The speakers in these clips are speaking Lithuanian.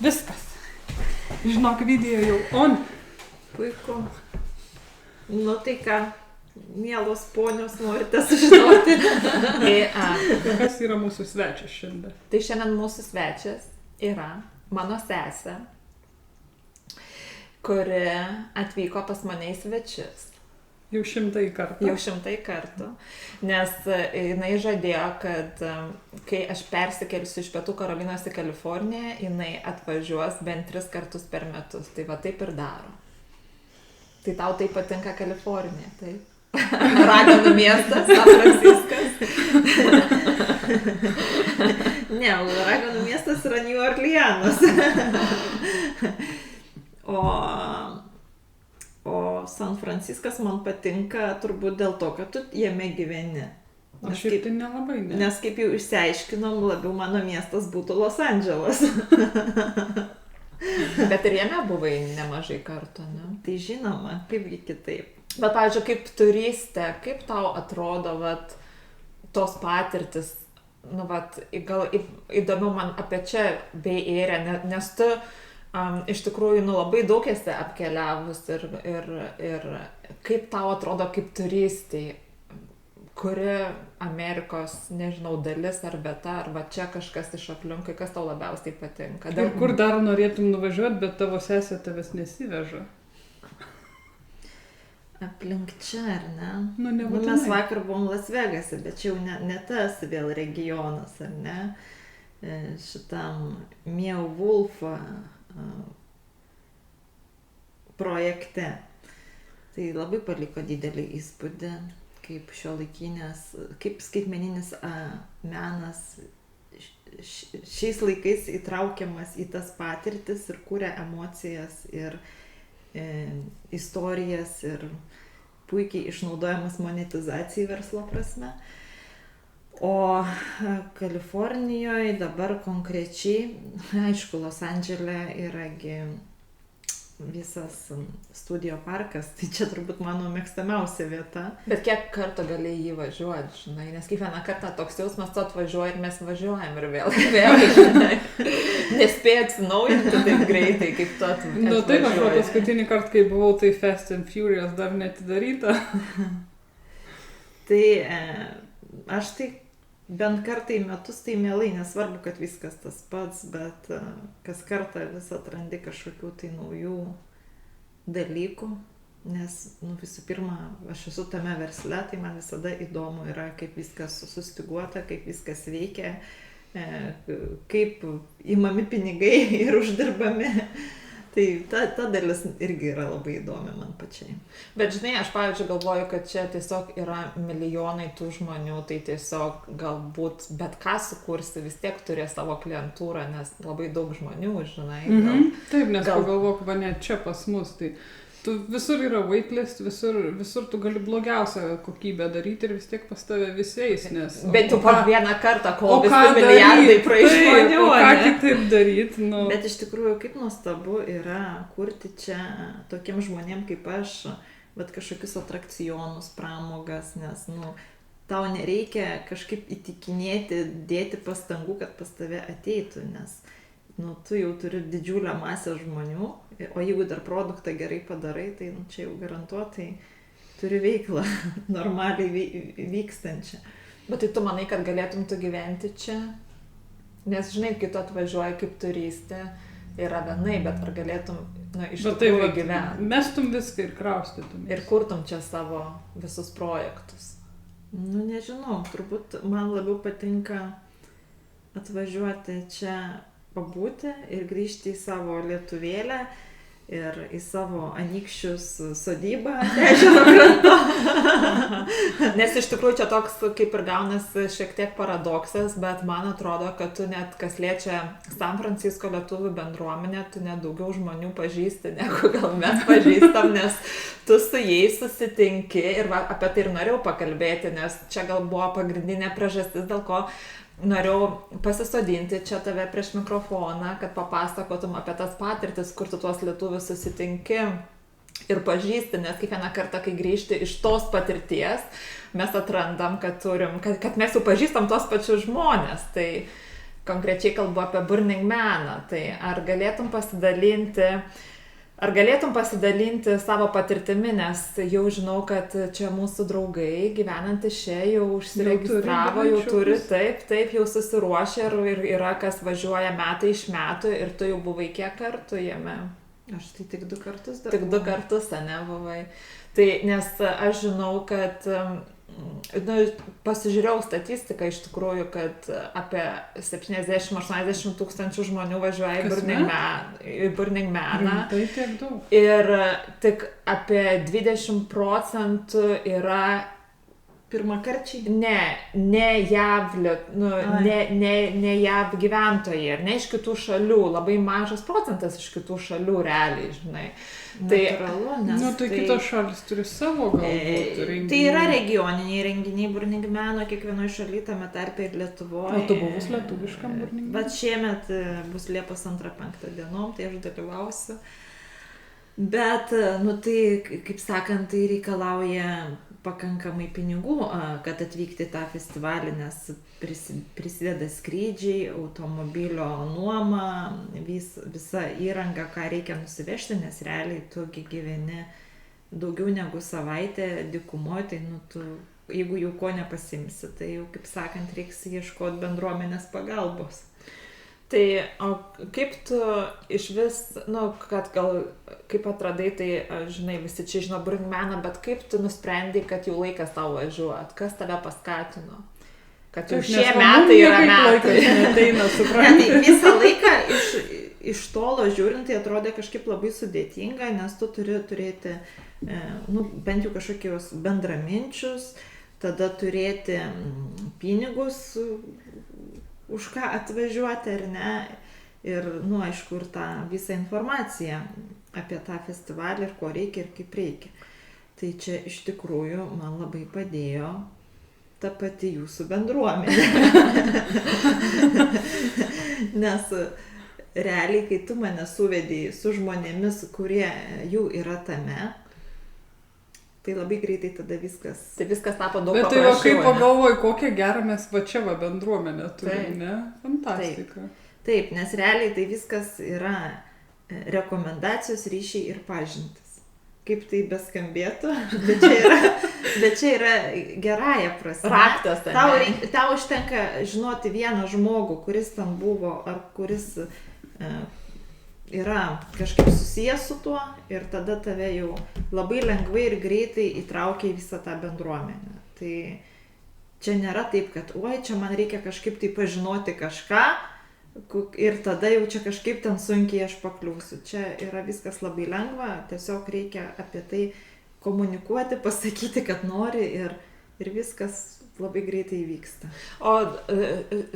Viskas. Žinok, video jau on. Puiku. Nu tai ką, mielos ponios, norite sužinoti. Kas yra mūsų svečias šiandien? Tai šiandien mūsų svečias yra mano sesė, kuri atvyko pas mane į svečius. Jau 100 kartų. Jau 100 kartų. Nes jinai žadėjo, kad kai aš persikelsiu iš Pietų Karolinos į Kaliforniją, jinai atvažiuos bent 3 kartus per metus. Tai va taip ir daro. Tai tau taip patinka Kalifornija, taip? Raganų miestas, San Franciskas. Ne, Raganų miestas yra New Orleanas. O San Franciskas man patinka turbūt dėl to, kad tu jame gyveni. Aš šiaip tai nelabai, ne. Nes kaip jau išsiaiškinom, labiau mano miestas būtų Los Andželas. Bet ir jame buvai nemažai kartų, ne? Tai žinoma, kaipgi kitaip. Bet, pavyzdžiui, kaip turistė, kaip tau atrodo, vat, tos patirtis, nu, vat, gal įdomiau man apie čia Bay Area, nes tu iš tikrųjų, nu, labai daug esi apkeliavus ir kaip tau atrodo kaip turistai, kuri Amerikos, nežinau, dalis ar vieta, arba čia kažkas iš aplinkai, kas tau labiausiai patinka. Ir kur dar norėtum nuvažiuoti, bet tavo sesė tavęs nesiveža? Aplink čia, ar ne? Nu, nebūtinai. Mes vakar buvom Las Vegase, bet čia jau ne tas vėl regionas, ar ne? Šitam Mia Wolf projekte. Tai labai paliko didelį įspūdį, kaip šiuolaikinės, kaip skaitmeninis menas šiais laikais įtraukiamas į tas patirtis ir kuria emocijas ir istorijas ir puikiai išnaudojamas monetizacijai verslo prasme. O Kalifornijoje dabar konkrečiai, aišku, Los Andžele yragi visas studio parkas, tai čia turbūt mano mėgstamiausia vieta. Bet kiek kartų gali jį važiuoti, žinai, nes kiekvieną kartą toks jausmas, tu atvažiuoji ir mes važiuojam ir vėl, žinai, nespėjai atsinaujinti taip greitai, kaip tu atvažiuoji. Nu taip, aš paskutinį kartą, kai buvau, tai Fast and Furious dar neatidaryta. Tai aš tai bent kartą į metus tai mielai, nesvarbu, kad viskas tas pats, bet kas kartą vis atrandi kažkokių tai naujų dalykų, nes, nu, visų pirma, aš esu tame versle, tai man visada įdomu yra, kaip viskas sustyguota, kaip viskas veikia, kaip imami pinigai ir uždirbami. Tai ta dalis irgi yra labai įdomi man pačiai. Bet žinai, aš pavyzdžiui galvoju, kad čia tiesiog yra milijonai tų žmonių, tai tiesiog galbūt bet ką sukursi, vis tiek turės savo klientūrą, nes labai daug žmonių, žinai. Taip, nes pagalvok, va net čia pas mus, tai tu visur yra waitlist, visur tu gali blogiausią kokybę daryti ir vis tiek pas tave visi eis, nes... Bet tu per vieną kartą, kol visi milijardai praeis žmonių, o ką kitaip daryti, nu... Bet iš tikrųjų, kaip nuostabu yra kurti čia tokiem žmonėm kaip aš, vat kažkokius atrakcionus, pramogas, nes, nu, tau nereikia kažkaip įtikinėti, dėti pastangų, kad pas tave ateitų, nes, nu, tu jau turi didžiulę masę žmonių, o jeigu dar produktą gerai padarai, tai nu, čia jau garantuotai turi veiklą normaliai vykstančią. Bet tai tu manai, kad galėtum tu gyventi čia? Nes žinai, kai tu atvažiuoji kaip turistė, yra vienai, bet ar galėtum iš tikrųjų gyventi? Mestum viską ir kraustytum. Ir kurtum čia savo visus projektus? Nu, nežinau, turbūt man labiau patinka atvažiuoti čia pabūti ir grįžti į savo lietuvėlę ir į savo anykščius sodybą ežero kranto. Nes iš tikrųjų čia toks kaip ir gaunasi šiek tiek paradoksas, bet man atrodo, kad tu net kas liečia San Francisco lietuvių bendruomenę, tu net daugiau žmonių pažįsti, negu gal mes pažįstam, nes tu su jais susitinki ir apie tai ir norėjau pakalbėti, nes čia gal buvo pagrindinė priežastis, dėl ko norėjau pasisodinti čia tave prieš mikrofoną, kad papasakotum apie tas patirtis, kur tu tuos lietuvius susitinki ir pažįsti, nes kiekvieną kartą, kai grįžti iš tos patirties, mes atrandam, kad mes jau pažįstam tos pačius žmonės. Tai konkrečiai kalbu apie Burning Maną, tai ar galėtum pasidalinti savo patirtimi, nes jau žinau, kad čia mūsų draugai gyvenantys čia jau užsiregistravo, jau turi, taip, jau susiruošę ir yra, kas važiuoja metai iš metų ir tu jau buvai kiek kartų jame? Aš tai tik 2 kartus dar. Tik 2 kartus, ne, buvai. Tai nes aš žinau, kad pasižiūrėjau statistiką iš tikrųjų, kad apie 70-80 tūkstančių žmonių važiuoja į Burning Maną. Tai tiek daug. Ir tik apie 20% yra pirmakarčiai? Ne JAV, ne JAV gyventojai ir ne iš kitų šalių, labai mažas procentas iš kitų šalių realiai, žinai. Natūralu, nes tai kitos šalis turi savo galbūt renginiai. Tai yra regioniniai renginiai Burning Mano, kiekvienoje šalyje, tame tarpe ir Lietuvoje. O tu buvus lietuviškam Burning Mano? Bet šiemet bus Liepos 2-5 dienom, tai aš dalyvausiu. Bet, tai, kaip sakant, tai reikalauja pakankamai pinigų, kad atvykti tą festivalį, nes prisideda skrydžiai, automobilio nuoma, visa įranga, ką reikia nusivežti, nes realiai tu gyveni daugiau negu savaitę dykumoje, tai tu, jeigu jau ko nepasimsi, tai jau, kaip sakant, reiks ieškoti bendruomenės pagalbos. Tai, o kaip tu iš vis, kad gal, kaip atradai, tai, žinai, visi čia žino Burning Maną, bet kaip tu nusprendai, kad jau laikas tau važiuot? Kas tave paskatino? Kad jau šie metai yra metai. Neteina, supranti. Visą laiką iš tolo žiūrint, tai atrodė kažkaip labai sudėtinga, nes tu turi turėti, bent jau kažkokios bendraminčius, tada turėti pinigus, už ką atvažiuoti ar ne, ir, aišku, ir tą visą informaciją apie tą festivalį ir ko reikia ir kaip reikia. Tai čia iš tikrųjų man labai padėjo ta pati jūsų bendruomenė. Nes realiai, kai tu mane suvedei su žmonėmis, kurie jau yra tame, tai labai greitai tada viskas tapo daug paprasčiau. Bet tai kaip pagalvoji, kokią gerą mes čia bendruomenę turim, ne? Fantastika. Taip, nes realiai tai viskas yra rekomendacijos, ryšiai ir pažintis. Kaip tai beskambėtų, bet čia yra gerąja prasme. Raktas. Tau užtenka žinoti vieną žmogų, kuris ten buvo, ar kuris yra kažkaip susijęs su tuo ir tada tave jau labai lengvai ir greitai įtraukia į visą tą bendruomenę. Tai čia nėra taip, kad čia man reikia kažkaip tai pažinoti kažką ir tada jau čia kažkaip ten sunkiai aš pakliūsiu. Čia yra viskas labai lengva, tiesiog reikia apie tai komunikuoti, pasakyti, kad nori ir viskas labai greitai įvyksta. O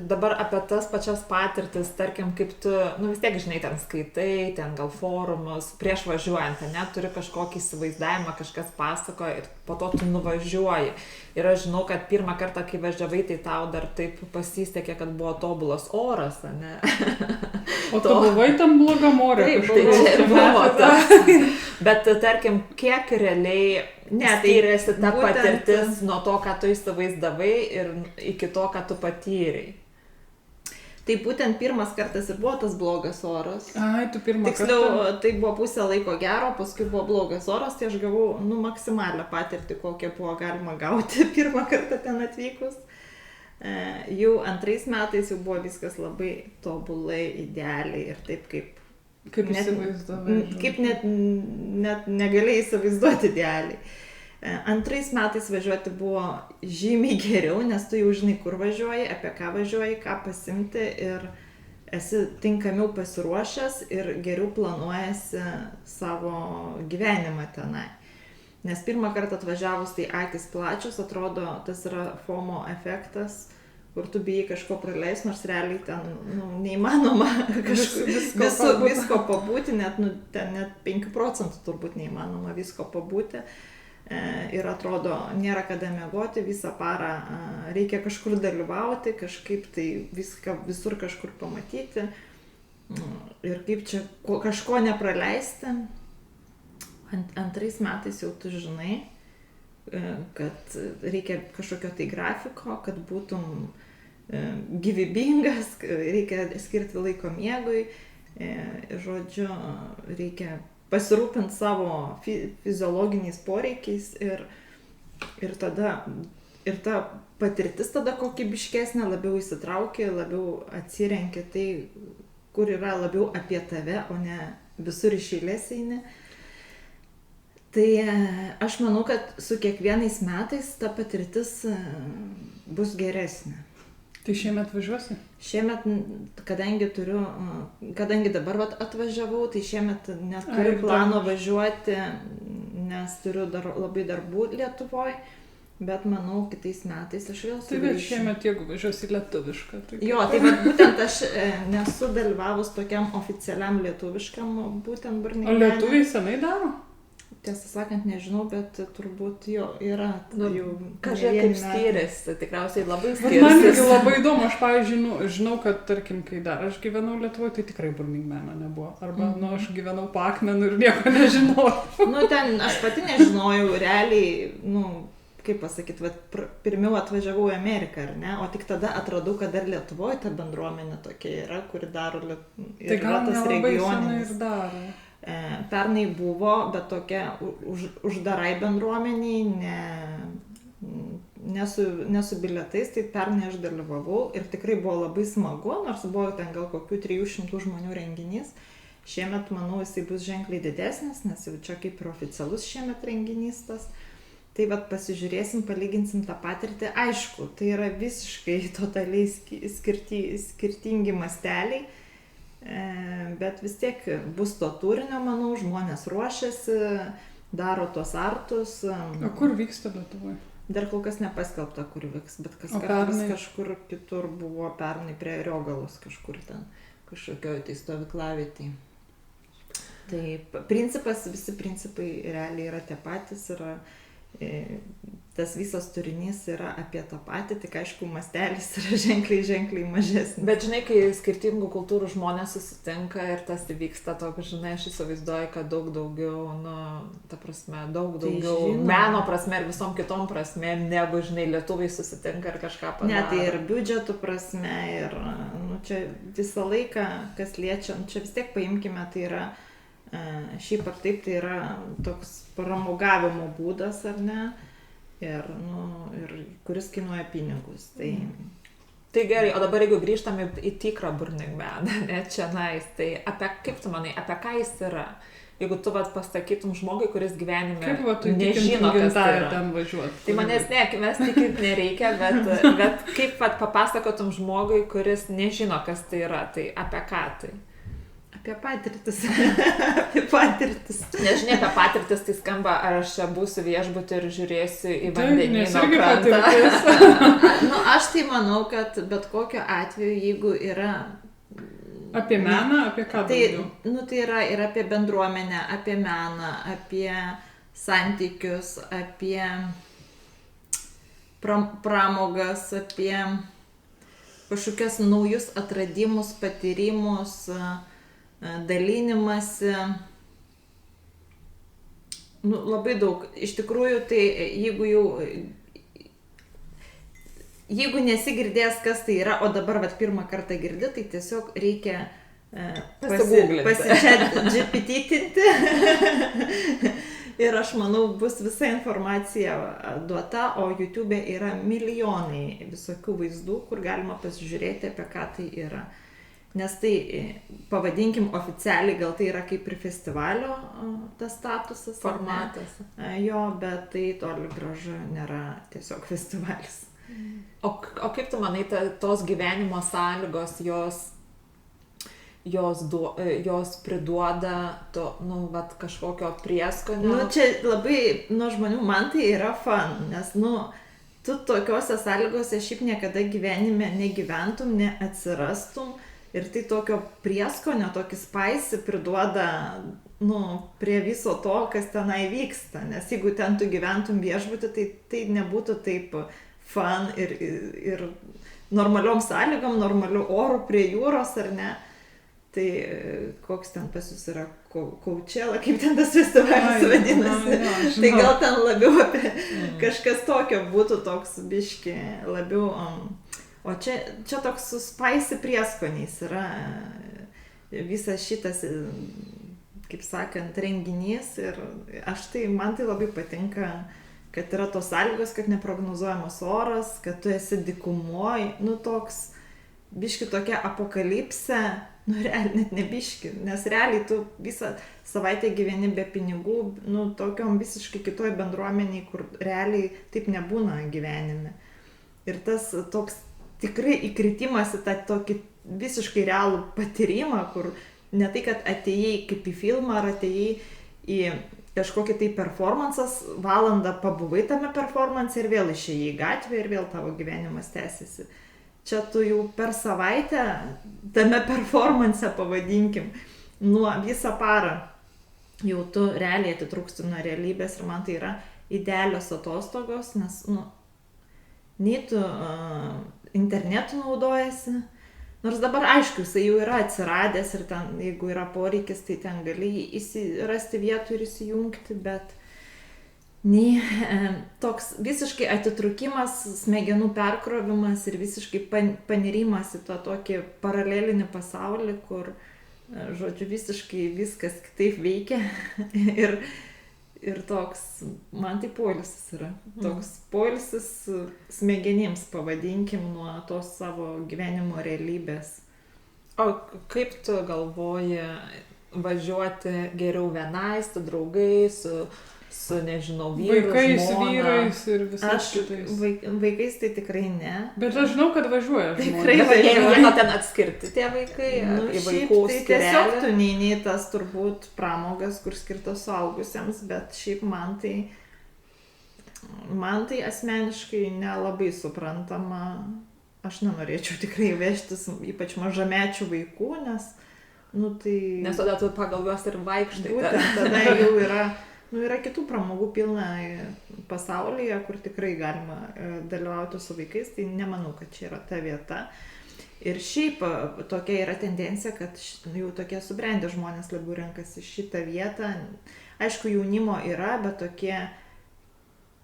dabar apie tas pačias patirtis, tarkim, kaip tu, vis tiek žinai, ten skaitai, ten gal forumus, prieš važiuojant, turi kažkokį įsivaizdavimą, kažkas pasakoja ir po to tu nuvažiuoji. Ir aš žinau, kad pirmą kartą, kai važiavai, tai tau dar taip pasisekė, kad buvo tobulas oras, ne? O tu buvai tam blogam ore? Taip, tai čia buvo tas. Bet, tarkim, kiek realiai skiriasi ta patirtis nuo to, ką tu įsivaizdavai ir iki to, ką tu patyrei? Tai būtent pirmas kartas ir buvo tas blogas oras. Ai, tu pirmą kartą. Tiksliau, tai buvo pusę laiko gero, paskui buvo blogas oras, tai aš gavau, maksimalią patirtį, kokią buvo galima gauti pirmą kartą ten atvykus. Jau 2 metais jau buvo viskas labai tobulai, idealiai ir taip kaip įsivaizdavai. Kaip net negalėjai įsivaizduoti idealiai. 2 metais važiuoti buvo žymiai geriau, nes tu jau žinai, kur važiuoji, apie ką važiuoji, ką pasimti ir esi tinkamiau pasiruošęs ir geriau planuojasi savo gyvenimą tenai. Nes pirmą kartą atvažiavus, tai akis plačios, atrodo, tas yra FOMO efektas, kur tu bijai kažko praleis, nors realiai ten neįmanoma visko pabūti, net 5 procentų turbūt neįmanoma visko pabūti. Ir atrodo, nėra kada miegoti, visą parą reikia kažkur dalyvauti, kažkaip tai visur kažkur pamatyti ir kaip čia kažko nepraleisti. 2 metais jau tu žinai, kad reikia kažkokio tai grafiko, kad būtum gyvybingas, reikia skirti laiko miegui, žodžiu, reikia pasirūpinti savo fiziologiniais poreikiais ir tada ir ta patirtis tada kokybiškesnė, labiau įsitraukia, labiau atsirenkia tai, kur yra labiau apie tave, o ne visur iš eilės eini. Tai aš manau, kad su kiekvienais metais ta patirtis bus geresnė. Tai šiemet važiuosi? Šiemet, kadangi dabar atvažiavau, tai šiemet neturiu plano važiuoti, nes turiu labai darbų Lietuvoje, bet manau, kitais metais aš vėl sugrįšiu. Tai bet šiemet, jeigu važiuosi lietuvišką. Tai jo, tai būtent aš nesu dalyvavus tokiam oficialiam lietuviškam būtent Burning Man. O lietuviai senai daro? Tiesą sakant, nežinau, bet turbūt jo yra. Kažkaip kaip skiriasi, tikriausiai labai skiriasi. Man irgi skiriasi. labai įdomu, aš pavyzdžiui, žinau, kad tarkim, kai dar aš gyvenau Lietuvoje, tai tikrai Burning Man nebuvo. Arba, aš gyvenau po Akmenu ir nieko nežinau. Ten aš pati nežinojau, realiai, kaip pasakyti, pirmiau atvažiavau į Ameriką, ar ne, o tik tada atradau, kad dar Lietuvoje ta bendruomenė tokia yra, kuri daro tai gal tas regioninis. Ir daro. Pernai buvo, bet tokia uždarai bendruomeniai, ne su bilietais, tai pernai aš dalyvavau ir tikrai buvo labai smagu, nors buvo ten gal kokių 300 žmonių renginys. Šiemet, manau, jisai bus ženkliai didesnis, nes jau čia kaip ir oficialus šiemet renginys tas. Tai pasižiūrėsim, palyginsim tą patirtį. Aišku, tai yra visiškai totaliai skirtingi masteliai. Bet vis tiek bus to turinio, manau, žmonės ruošiasi, daro tuos artus. O kur vyksta Lietuvoje? Dar kol kas nepaskelbta, kur vyks, bet kas kažkur kitur buvo pernai prie Riogalos, kažkur ten, kažkokioj tai stovyklavietėj. Tai visi principai realiai yra tie patys, tas visas turinys yra apie tą patį, tik aišku, mastelis yra ženkliai mažesnis. Bet žinai, kai skirtingų kultūrų žmonės susitinka ir tas įvyksta toks, žinai, aš įsivaizduoju, kad daug daugiau, ta prasme, daug daugiau meno prasme ir visom kitom prasme, negu, žinai, lietuviai susitinka ir kažką padaro. Ne, tai ir biudžetų prasme, ir čia visą laiką, kas liečia, čia vis tiek paimkime, tai yra šiaip ar taip, tai yra toks pramogavimo būdas, ar ne, ir kuris kainuoja pinigus. Tai gerai, o dabar jeigu grįžtam į tikrą Burning Man, ne, čia nais, tai kaip tu manai, apie ką jis yra? Jeigu tu pasakytum žmogui, kuris gyvenime nežino, kas tai yra. Ten važiuoti. Tai manęs mes tikint nereikia, bet kaip papasakotum žmogui, kuris nežino, kas tai yra, tai apie ką tai? Apie patirtis. Nežinia, apie patirtis tai skamba, ar aš čia būsiu viešbutį ir žiūrėsiu į vandenyno krantą. Aš tai manau, kad bet kokiu atveju, jeigu yra... Apie meną, apie ką daugiau? Tai yra ir apie bendruomenę, apie meną, apie santykius, apie pramogas, apie kažkokias naujus atradimus, patyrimus, dalinimąsi, labai daug. Iš tikrųjų, tai jeigu nesigirdės, kas tai yra, o dabar pirmą kartą girdi, tai tiesiog reikia GPT-tinti. Ir aš manau, bus visa informacija duota, o YouTube yra milijonai visokių vaizdų, kur galima pasižiūrėti, apie ką tai yra. Nes tai, pavadinkim oficialiai, gal tai yra kaip ir festivalio tas statusas. Formatas. Jo, bet tai toli gražu nėra tiesiog festivalis. O kaip tu manai, tos gyvenimo sąlygos, jos priduoda to, kažkokio prieskonio? Čia labai, žmonių, man tai yra fan, nes, tu tokiuose sąlygose šiaip niekada gyvenime negyventum, neatsirastum. Ir tai tokio prieskonio, tokį spicy priduoda, prie viso to, kas tenai vyksta. Nes jeigu ten tu gyventum viešbutį, tai nebūtų taip fun ir normaliom sąlygom, normaliu oru prie jūros, ar ne. Tai koks ten pas jūs yra Coachella, kaip ten tas festivalis vadinasi. Tai gal ten labiau apie kažkas tokio būtų toks biški labiau O čia toks su spicy prieskoniais yra visas šitas, kaip sakant, renginys ir man tai labai patinka, kad yra tos sąlygos, kad neprognozuojamas oras, kad tu esi dykumoj, toks biški tokia apokalipsė, net ne biški, nes realiai tu visą savaitę gyveni be pinigų, tokiom visiškai kitoj bendruomeniai, kur realiai taip nebūna gyvenime. Ir tas toks tikrai įkritimas į tą tokį visiškai realų patyrimą, kur ne tai, kad atėjai kaip į filmą, ar atėjai į kažkokį tai performansas, valandą pabuvai tame performanse ir vėl išėjai į gatvę ir vėl tavo gyvenimas tęsiasi. Čia tu jau per savaitę tame performanse, pavadinkim, visą parą jau tu realiai atitrūksti nuo realybės ir man tai yra idealios atostogos, nes nei tu internetu naudojasi, nors dabar aišku, jisai jau yra atsiradęs ir ten, jeigu yra poreikis, tai ten gali rasti vietų ir įsijungti, bet nei toks visiškai atitrūkimas, smegenų perkrovimas ir visiškai panirimas į tą tokį paralelinį pasaulį, kur, žodžiu, visiškai viskas kitaip veikia ir toks, man tai poilsis yra, toks poilsis smegenims, pavadinkim, nuo tos savo gyvenimo realybės. O kaip tu galvoji važiuoti geriau vienai, su draugais, su nežinau, vyru, vaikais, žmona? vyrais ir visais kitais. Vaikais tai tikrai ne. Bet aš žinau, kad važiuoja žmonės. Tikrai Jeigu važiuoja. ten atskirti tie vaikai, į Šiaip vaikų tai tiesiog skyrelį. tu neini tas turbūt pramogas, kur skirtos suaugusiems, bet šiaip man tai asmeniškai nelabai suprantama. Aš nenorėčiau tikrai vežtis ypač mažamečių vaikų, nes, tai... Nes tada tu pagal juos ir vaikštai. Būtent, tada jau yra kitų pramogų pilna pasaulyje, kur tikrai galima dalyvauti su vaikais, tai nemanau, kad čia yra ta vieta. Ir šiaip tokia yra tendencija, kad jau tokie subrendę žmonės labiau renkasi šitą vietą. Aišku, jaunimo yra, bet tokie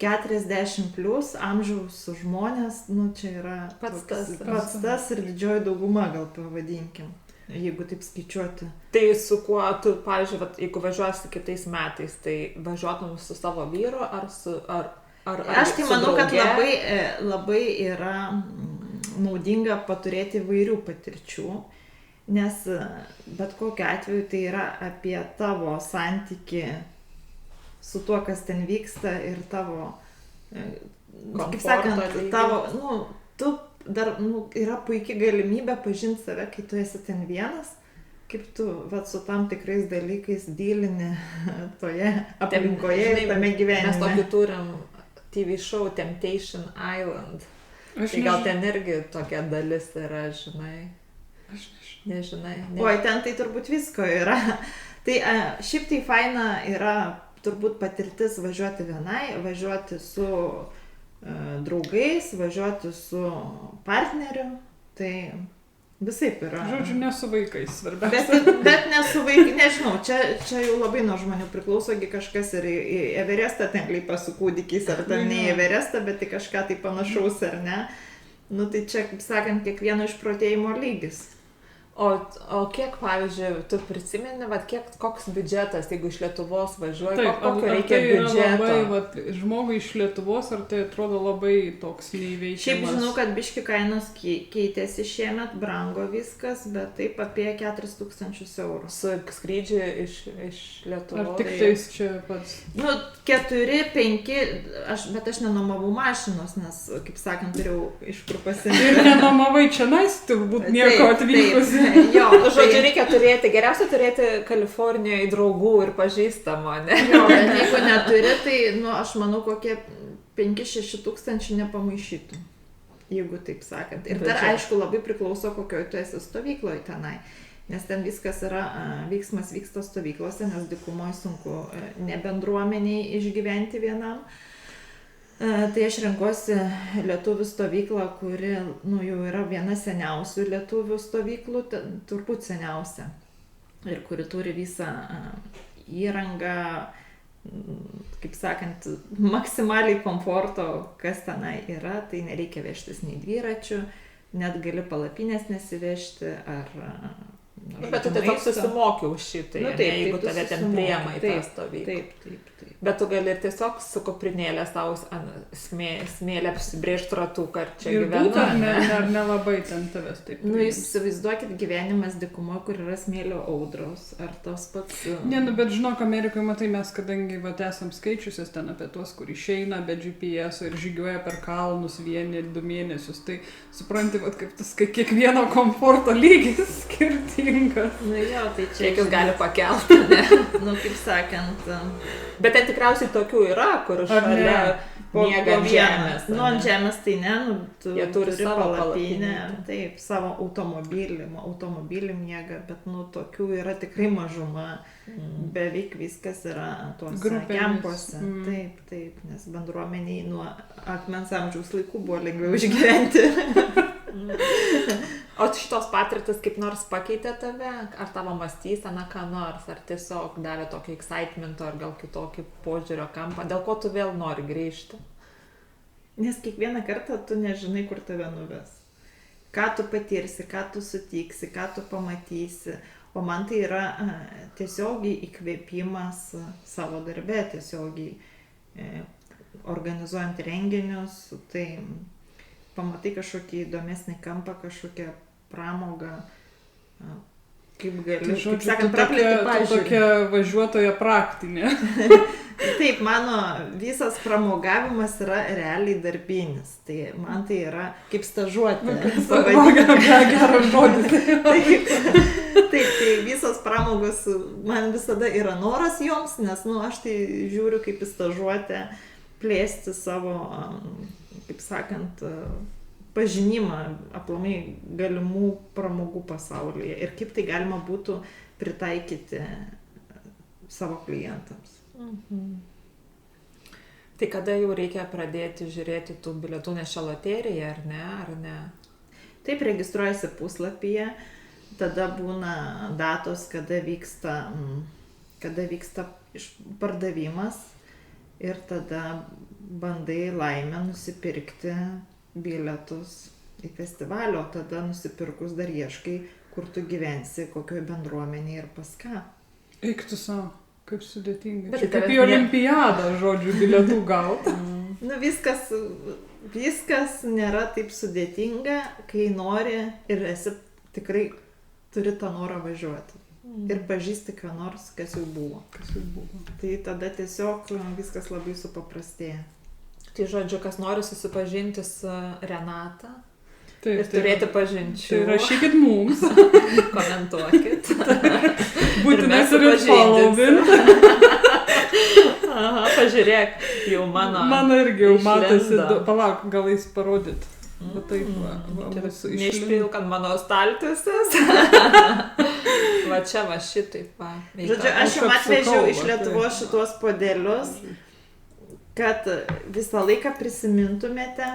40 plus amžiaus žmonės, čia yra Pats tas ir didžioji dauguma, gal pavadinkim, jeigu taip skaičiuoti. Tai su kuo tu, pavyzdžiui, jeigu važiuosi kitais metais, tai važiuotum su savo vyru ar su... Aš tai manau, kad labai yra naudinga paturėti įvairių patirčių, nes bet kokiu atveju tai yra apie tavo santyki su tuo, kas ten vyksta ir tavo, kaip sakant, tavo, tu dar yra puikia galimybė pažinti save, kai tu esi ten vienas, kaip tu su tam tikrais dalykais dylini toje aplinkoje ir tame gyvenime. Mes tokį turim TV show Temptation Island. Tai gal ten irgi tokia dalis yra, žinai. Aš nežinai. Oi, ten tai turbūt visko yra. Tai šiaip tai faina yra turbūt patirtis važiuoti vienai, važiuoti su draugais, važiuoti su partneriu, tai visaip yra. Žodžiu, ne su vaikais, svarbiausia. Bet ne su vaikais, nežinau, čia jau labai nuo žmonių priklauso, kažkas ir į Everestą ten lipa su kūdikiais, ar ten ne į Everestą, bet į kažką tai panašaus, ar ne. Tai čia, kaip sakant, kiekvieno išprotėjimo lygis. O kiek, pavyzdžiui, tu prisimeni, koks biudžetas, jeigu iš Lietuvos važiuoji, kokio reikia biudžeto? Labai, žmogui iš Lietuvos, ar tai atrodo labai toks neįveikiamas? Šiaip žinau, kad biški kainos keitėsi šiemet, brango viskas, bet taip apie 4000 eurų. Su skrydžiu iš Lietuvos? Ar tik tais čia pats? 4, 5, bet aš nenuomavau mašinos, nes, kaip sakant, turėjau iš kur pasimti. Ir nenuomavai čia turbūt nieko atvykus. Jo, žodžiu, reikia geriausia turėti Kalifornijoje draugų ir pažįstamą, ne? Jo, bet jeigu neturi, tai, aš manau, kokie 5-6 tūkstančiai nepamaišytų, jeigu taip sakant. Ir dar, aišku, labai priklauso, kokioje tu esi stovykloje tenai. Nes ten viskas yra, veiksmas vyksta stovyklose, nes dykumoje sunku ne bendruomeniai išgyventi vienam. Tai aš renkuosi lietuvių stovyklą, kuri jau yra viena seniausių lietuvių stovyklų, turbūt seniausia. Ir kuri turi visą įrangą, kaip sakant, maksimaliai komforto, kas tenai yra. Tai nereikia vežtis nei dviračių, net gali palapinės nesivežti ar... Bet tu tiesiog susimoki už šitai, jeigu tave ten priema į tą stovyklą. Taip. Bet tu gali tiesiog su kuprinėlė savo smėlę apsibrėžti ratuką, ar čia gyvenu. Ar nelabai ten tavęs taip. Įsivaizduokit gyvenimas dykumoje, kur yra smėlio audros, ar tos pats... Ne, bet žinok, Amerikoje, matai, mes kadangi esam skaičiusios ten apie tuos, kur išeina be GPS ir žygiuoja per kalnus 1-2 mėnesius, tai supranti, kaip tas kiekvieno komforto lygis skirtingas. Jo, tai čia... Kiek jis gali pakelti, ne? Kaip sakant... Bet ten tikriausiai tokių yra, kur šalia miega ant žemės. Ant žemės tai ne, jie turi savo palapinę. Taip, savo automobilį miega, bet tokių yra tikrai mažuma. Beveik viskas yra tuose kempuose. Taip, nes bendruomeniai nuo akmens amžiaus laikų buvo lengviau išgyventi. O šitos patirtis kaip nors pakeitė tave? Ar tavo mąstysena ką nors? Ar tiesiog davė tokį excitemento ar gal kitokį požiūrio kampą? Dėl ko tu vėl nori grįžti? Nes kiekvieną kartą tu nežinai, kur tave nuves. Ką tu patirsi, ką tu sutiksi, ką tu pamatysi. O man tai yra tiesiogiai įkvėpimas savo darbe, tiesiogiai organizuojant renginius, tai pamatai kažkokį įdomesnį kampą, kažkokią pramogą, kaip gali, tai, žodžiu, kaip sakant, praplėti pažiūrį. Tu tokia važiuotoja praktinė. Taip, mano visas pramogavimas yra realiai darbinis. Tai man tai yra kaip stažuotė. Geras žodis. Taip, tai visos pramogos man visada yra noras joms, nes aš tai žiūriu kaip į stažuotę plėsti savo, kaip sakant, pažinimą aplamai galimų pramogų pasaulyje ir kaip tai galima būtų pritaikyti savo klientams. Tai kada jau reikia pradėti žiūrėti tų bilietų, nes čia loterija, ar ne? Taip, registruojasi puslapyje, tada būna datos, kada vyksta pardavimas ir tada bandai laimę nusipirkti bilietus į festivalį, o tada nusipirkus dar ieškai, kur tu gyvensi, kokioje bendruomenėje ir pas ką. Eik tu savo, kaip sudėtinga. Čia kaip į olimpiadą, žodžiu, bilietų gauti. Viskas nėra taip sudėtinga, kai nori ir esi tikrai turi tą norą važiuoti. Ir pažįsti ką nors, kas jau buvo. Tai tada tiesiog viskas labai supaprastėja. Tai žodžiu, kas nori susipažinti su Renata ir turėti pažinčių. Tai rašykit mums. Komentuokit. Būtinai turit followint. Aha, pažiūrėk, jau mano irgi jau matosi. Palauk, gal jis parodyt. Va taip, neišpilk ant mano staltiesės. Va čia, va šitaip. Žodžiu, aš jums atvežiau iš Lietuvos šitos podelius, kad visą laiką prisimintumėte,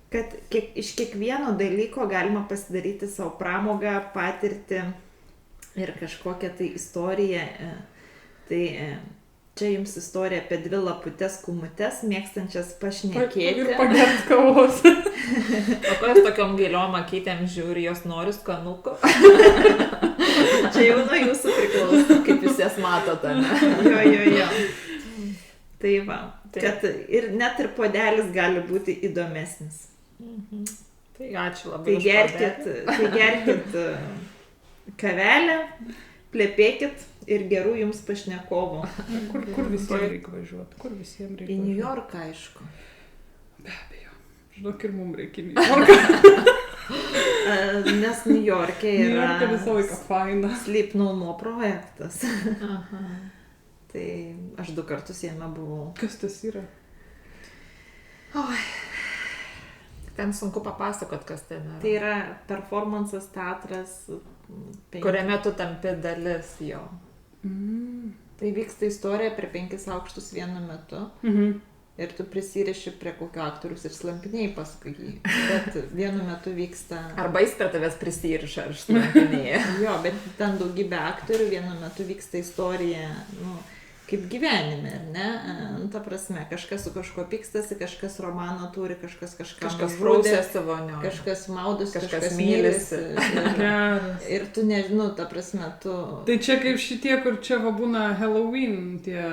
kad iš kiekvieno dalyko galima pasidaryti savo pramogą, patirti ir kažkokią tai istoriją. Tai čia jums istorija apie 2 laputes kūmutes, mėgstančias pašnekėti. Ir pagert kavos. O ko jūs tokiom gailiom akytėm žiūri, jos nori skanuko? Čia jau nuo jūsų priklauso, kaip jūs jas matote. Jo. Tai va, kad ir net ir puodelis gali būti įdomesnis. Tai ačiū labai. Tai gerkit kavelę, plepėkit ir gerų jums pašnekovų. Kur visiems reikia važiuoti? Į New Yorką, aišku. Be abejo. Žinok, ir mums reikia New Yorką. Nes New York'e yra visą laiką faina. Sleep No More projektas. Tai aš 2 kartus jame buvau. Kas tas yra? Ten sunku papasakot, kas ten yra. Tai yra performances, teatras. Kuriame tu tampi dalis jo. Tai vyksta istorija prie 5 aukštus vienu metu. Ir tu prisiriši prie kokio aktorius ir slampinėjai paskui jį. Bet vienu metu vyksta... Arba jis prie tavęs prisiriša ar slampinėja. Jo, bet ten daugybė aktorių, vienu metu vyksta istorija. kaip gyvenime, ar ne? Ta prasme, kažkas su kažkuo pykstasi, kažkas romano turi, kažkas prausėsi vonio. Kažkas maudosi, kažkas mylisi. Ir tu nežinau, ta prasme, tu... Tai čia kaip šitie, kur čia va būna Halloween tie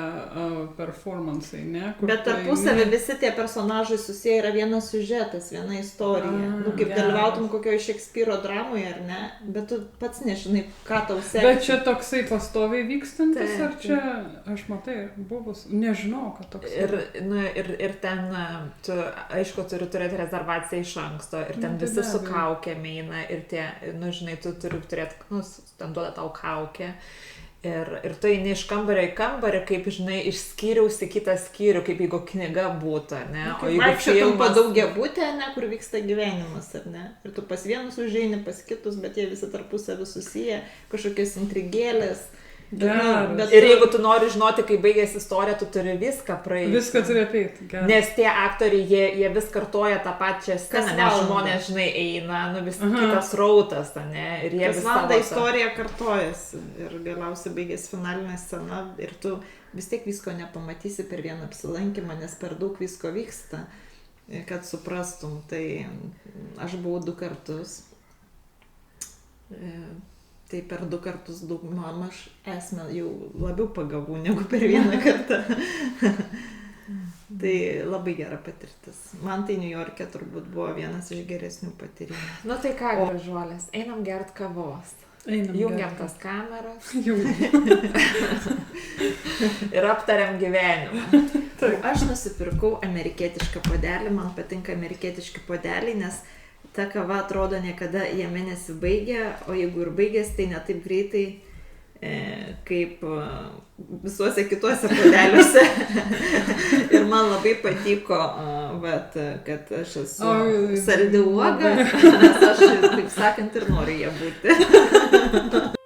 performansai, ne? Kur bet tarpusavį visi tie personažai susiję yra vienas siužetas, viena istorija. Kaip dalyvautum kokioje Šekspyro dramoje, ar ne? Bet tu pats nežinai, ką tau sekti. Bet čia toksai pastoviai vykstantis, ar čia, aš matai, buvus, nežinau, kad toks. Ir ten, tu, aišku, turi turėti rezervaciją iš anksto, ir ten visi su kaukėm eina, ir tie, žinai, tu turi turėti, ten duoda tau kaukę. Ir tu eini iš kambario į kambarį, kaip, žinai, iš skyriaus į kitą skyrių, kaip jeigu knyga būtų, ne? O jeigu vaikščiotum po daugiabutę, ne, kur vyksta gyvenimas, ar ne? Ir tu pas vienus užeini, pas kitus, bet jie visi tarpusavį susiję, kažkokios intrigėlės. Bet ir jeigu tu nori žinoti, kai baigėsi istorija, tu turi viską praeiti. Viską turi apeiti. Nes tie aktoriai, jie vis kartoja tą pačią sceną, nes žmonės, žinai, eina, vis kitas rautas, ne? Ir jie vis valandą istorija kartojasi ir galiausiai baigėsi finalinė scena ir tu vis tiek visko nepamatysi per vieną apsilankymą, nes per daug visko vyksta, kad suprastum. Tai aš buvau 2 kartus. Tai per 2 kartus daug aš esmę jau labiau pagavau negu per vieną kartą. Tai labai gera patirtis. Man tai New York'e turbūt buvo vienas iš geresnių patyrimų. Nu tai ką, gražuolės, einam gert kavos. Jungiam tas kameras. Ir aptariam gyvenimą. Aš nusipirkau amerikietišką puodelį, man patinka amerikietiški puodeliai, nes ta kava atrodo niekada jame nesibaigia, o jeigu ir baigės, tai ne taip greitai kaip visuose kituose puodeliuose. Ir man labai patiko, kad aš esu saldi uoga, nes aš, taip sakant, ir noriu ją būti.